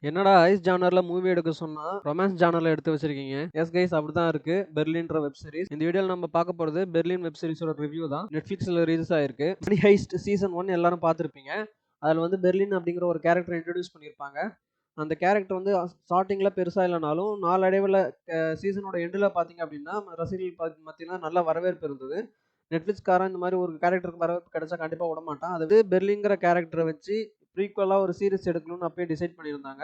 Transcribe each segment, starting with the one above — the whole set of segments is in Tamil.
என்னடா ஐஸ் ஜானர்ல மூவி எடுக்க சொன்னா ரொமான்ஸ் ஜானர்ல எடுத்து வச்சிருக்கீங்க? எஸ் கைஸ், அப்படிதான் இருக்கு பெர்லின்ற வெப் சீரிஸ். இந்த வீடியோல நம்ம பார்க்க போறது பெர்லின் வெப் சீரிஸோட ரிவ்யூ தான். நெட்ஃபிளிக்ஸ்ல ரிலீஸ் ஆயிருக்கு. மணி ஹைஸ்ட் சீசன் 1 எல்லாரும் பார்த்திருப்பீங்க. அதுல வந்து பெர்லின் அப்படிங்கிற ஒரு கேரக்டர் இன்ட்ரோடியூஸ் பண்ணியிருப்பாங்க. அந்த கேரக்டர் வந்து ஸ்டார்டிங்ல பெருசா இல்லைனாலும் நாளடைவில் சீசனோட எண்டில் பார்த்தீங்க அப்படின்னா ரசிகர்கள் மத்தியில் நல்ல வரவேற்பு இருந்தது. நெட்ஃப்ளிக்ஸ்காரன் இந்த மாதிரி ஒரு கேரக்டருக்கு வரவேற்பு கிடைச்சா கண்டிப்பாக விட மாட்டான். அது பெர்லிங்கிற கேரக்டரை வச்சு ப்ரீக்வலாக ஒரு சீரிஸ் எடுக்கணும்னு அப்பயே டிசைட் பண்ணியிருந்தாங்க.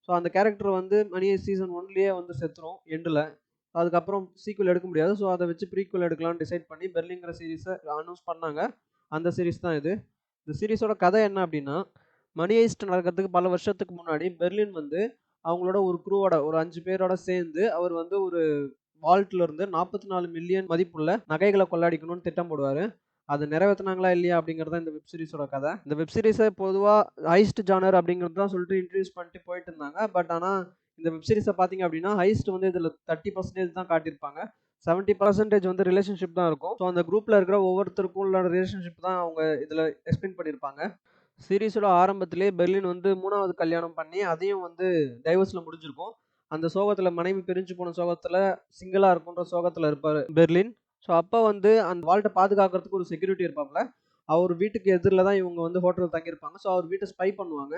ஸோ அந்த கேரக்டர் வந்து மணி சீசன் 1லயே வந்து செத்துரும் எண்டில். அதுக்கப்புறம் சீக்வல் எடுக்க முடியாது. ஸோ அதை வச்சு ப்ரீக்வல் எடுக்கலாம்னு டிசைட் பண்ணி பெர்லிங்கிற சீரிஸை அனௌன்ஸ் பண்ணாங்க. அந்த சீரிஸ் தான் இது. இந்த சீரிஸோட கதை என்ன அப்படின்னா, மணி ஹெய்ஸ்ட் நடக்கிறதுக்கு பல வருஷத்துக்கு முன்னாடி பெர்லின் வந்து அவங்களோட ஒரு குரூவோட ஒரு 5 பேரோட சேர்ந்து அவர் வந்து ஒரு வால்ட்ல இருந்து 44 மில்லியன் மதிப்புள்ள நகைகளை கொள்ளையடிக்கணும்னு திட்டம் போடுவாரு. அது நிறைவேத்துனாங்களா இல்லையா அப்படிங்கிறது தான் இந்த வெப் சீரிஸோட கதை. இந்த வெப் சீரிஸை பொதுவாக ஹைஸ்ட் ஜானர் அப்படிங்கிறது தான் சொல்லிட்டு இன்ட்ரடியூஸ் பண்ணிட்டு போயிட்டு இருந்தாங்க. பட் ஆனால் இந்த வெப் சீரிஸை பார்த்தீங்க அப்படின்னா ஹைஸ்ட் வந்து இதில் 30% தான் காட்டியிருப்பாங்க. 70% வந்து ரிலேஷன்ஷிப் தான் இருக்கும். ஸோ அந்த குரூப்ல இருக்கிற ஒவ்வொருத்தருக்கும் உள்ள ரிலேஷன்ஷிப் தான் அவங்க இதில் எக்ஸ்பிளைன் பண்ணியிருப்பாங்க. சீரிஸோட ஆரம்பத்திலே பெர்லின் வந்து 3வது கல்யாணம் பண்ணி அதையும் வந்து டைவர்ஸ்ல முடிஞ்சிருக்கும். அந்த சோகத்துல மனைவி பிரிஞ்சு போன சோகத்துல சிங்கிளா இருக்குன்ற சோகத்துல இருப்பாரு பெர்லின். ஸோ அப்ப வந்து அந்த வால்ட்ட பாதுகாக்கிறதுக்கு ஒரு செக்யூரிட்டி இருப்பாப்ல. அவர் வீட்டுக்கு எதிரில தான் இவங்க வந்து ஹோட்டல்ல தங்கியிருப்பாங்க. ஸோ அவர் வீட்டை ஸ்பை பண்ணுவாங்க.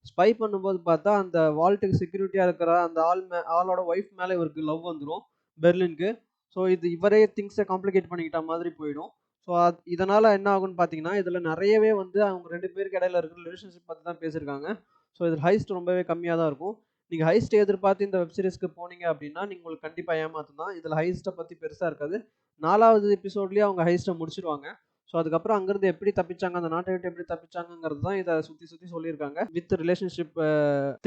ஸ்பை பண்ணும்போது பார்த்தா அந்த வால்ட்டுக்கு செக்யூரிட்டியா இருக்கிற அந்த ஆளோட ஒய்ஃப் மேல இவருக்கு லவ் வந்துரும் பெர்லினுக்கு. ஸோ இது இவரே திங்ஸை காம்ப்ளிகேட் பண்ணிக்கிட்ட மாதிரி போயிடும். ஸோ இதனால என்ன ஆகும்னு பார்த்தீங்கன்னா, இதில நிறையவே வந்து அவங்க 2 பேருக்கு இடையில இருக்கிற ரிலேஷன்ஷிப் பத்தி தான் பேசியிருக்காங்க. ஸோ இதில் ஹைஸ்ட் ரொம்பவே கம்மியா தான் இருக்கும். நீங்க ஹைஸ்ட் எதிர்பார்த்து இந்த வெப் சீரிஸ்க்கு போனீங்க அப்படின்னா, உங்களுக்கு கண்டிப்பா ஏமாத்தம் தான். இதில ஹைஸ்ட்ட பத்தி பெருசா இருக்காது. 4வது எபிசோட்லயே அவங்க ஹைஸ்ட்ட முடிச்சிருவாங்க. ஸோ அதுக்கப்புறம் அங்கிருந்து எப்படி தப்பிச்சாங்க, அந்த நாட்டை விட்டு எப்படி தப்பிச்சாங்கங்கிறது தான் இத சுத்தி சுத்தி சொல்லியிருக்காங்க. வித் ரிலேஷன்ஷிப்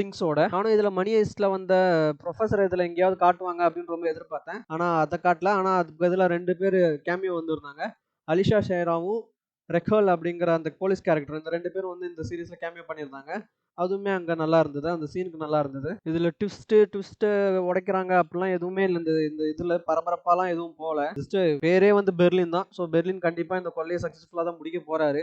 திங்ஸோட. நானும் இதில மணி ஹெய்ஸ்ட்ல வந்த புரொஃபசர இதில எங்கேயாவது காட்டுவாங்க அப்படின்னு ரொம்ப எதிர்பார்த்தேன். ஆனா அத காட்டல. ஆனா அதுக்கு பதிலா 2 பேரு கேமியோ வந்திருந்தாங்க. அலிஷா ஷேராவும், ரெக்கல் அப்படிங்கிற அந்த போலீஸ் கேரக்டர் இந்த 2 பேரும் வந்து இந்த சீரிஸ்ல கேமியோ பண்ணியிருந்தாங்க. அதுவுமே அங்க நல்லா இருந்தது. அந்த சீனுக்கு நல்லா இருந்தது. இதுல ட்விஸ்ட் உடைக்கிறாங்க அப்படிலாம் எதுவுமே இல்ல. இந்த இந்த இதுல பரபரப்பாலாம் எதுவும் போல. ஜஸ்ட் பேரே வந்து பெர்லின் தான். ஸோ பெர்லின் கண்டிப்பா இந்த கொள்ளைய சக்சஸ்ஃபுல்லா தான் முடிக்க போறாரு.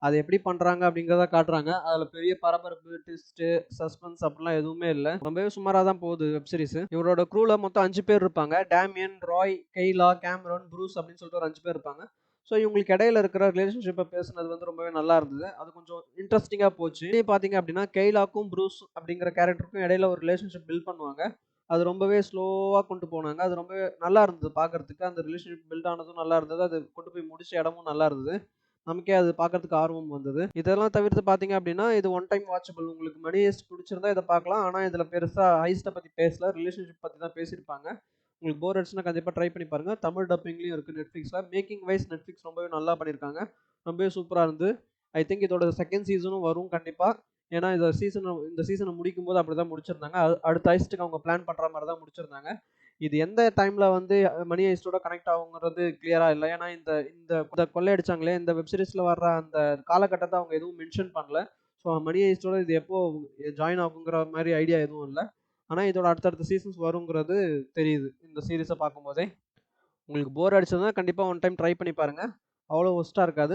அது எப்படி பண்றாங்க அப்படிங்கிறத காட்டுறாங்க. அதுல பெரிய பரபரப்பு, ட்விஸ்ட், சஸ்பென்ஸ் அப்படிலாம் எதுவுமே இல்ல. ரொம்பவே சுமாரா தான் போகுது வெப் சீரிஸ். இவரோட க்ரூல மொத்தம் 5 பேர் இருப்பாங்க. டேமியன், ராய், கெய்லா, கேமரன், ப்ரூஸ் அப்படின்னு சொல்லிட்டு ஒரு 5 பேர் இருப்பாங்க. ஸோ இவங்களுக்கு இடையில இருக்கிற ரிலேஷன்ஷிப்பை பேசுனது வந்து ரொம்பவே நல்லா இருந்தது. அது கொஞ்சம் இன்ட்ரெஸ்டிங்காக போச்சு. இதே பார்த்தீங்க அப்படின்னா கெய்லாக்கும் ப்ரூஸ் அப்படிங்கிற கேரக்டருக்கும் இடையில ஒரு ரிலேஷன்ஷிப் பில்ட் பண்ணுவாங்க. அது ரொம்பவே ஸ்லோவாக கொண்டு போனாங்க. அது ரொம்பவே நல்லா இருந்தது பார்க்கறதுக்கு. அந்த ரிலேஷன்ஷிப் பில்ட் ஆனதும் நல்லா இருந்தது. அது கொண்டு போய் முடிச்ச இடமும் நல்லா இருந்தது. நமக்கே அது பார்க்கறதுக்கு ஆர்வம் வந்தது. இதெல்லாம் தவிர்த்து பார்த்தீங்க அப்படின்னா, இது ஒன் டைம் வாட்சபிள். உங்களுக்கு மணி ஹெய்ஸ்ட் பிடிச்சிருந்தா இத பார்க்கலாம். ஆனா இதில பெருசா ஹெய்ஸ்ட்ட பத்தி பேசல. ரிலேஷன்ஷிப் பத்தி தான் பேசியிருப்பாங்க. உங்களுக்கு போர் அடிச்சுனா கண்டிப்பா ட்ரை பண்ணி பாருங்க. தமிழ் டப்பிங்லயும் இருக்கு Netflixல. மேக்கிங் வைஸ் Netflix ரொம்பவே நல்லா பண்ணியிருக்காங்க. ரொம்பவே சூப்பரா இருந்து. ஐ திங்க் இதோட 2ண்ட் சீசனும் வரும் கண்டிப்பா. ஏன்னா இந்த சீசன முடிக்கும்போது அப்படிதான் முடிச்சிருந்தாங்க. அடுத்த ஹெய்ஸ்ட்க்கு அவங்க பிளான் பண்ற மாரி தான் முடிச்சிருந்தாங்க. இது எந்த டைம்ல வந்து மணி ஹெய்ஸ்ட்டோட கனெக்ட் ஆகுங்கிறது கிளியரா இல்ல. ஏன்னா இந்த இந்த இந்த கொள்ளையடிச்சாங்களே, இந்த வெப் சீரிஸ்ல வர்ற அந்த காலகட்டத்த அவங்க எதுவும் மென்ஷன் பண்ணல. ஸோ மணி ஹெய்ஸ்ட்டோட இது எப்போ ஜாயின் ஆகுங்கிற மாரி ஐடியா எதுவும் இல்ல. ஆனா இதோட அடுத்தடுத்த சீசன்ஸ் வருங்கிறது தெரியுது. இந்த சீரிஸ பார்க்கும்போதே. உங்களுக்கு போர் அடிச்சதுன்னா கண்டிப்பா ஒன் டைம் ட்ரை பண்ணி பாருங்க. அவ்வளோ வொர்ஸ்ட்டா இருக்காது.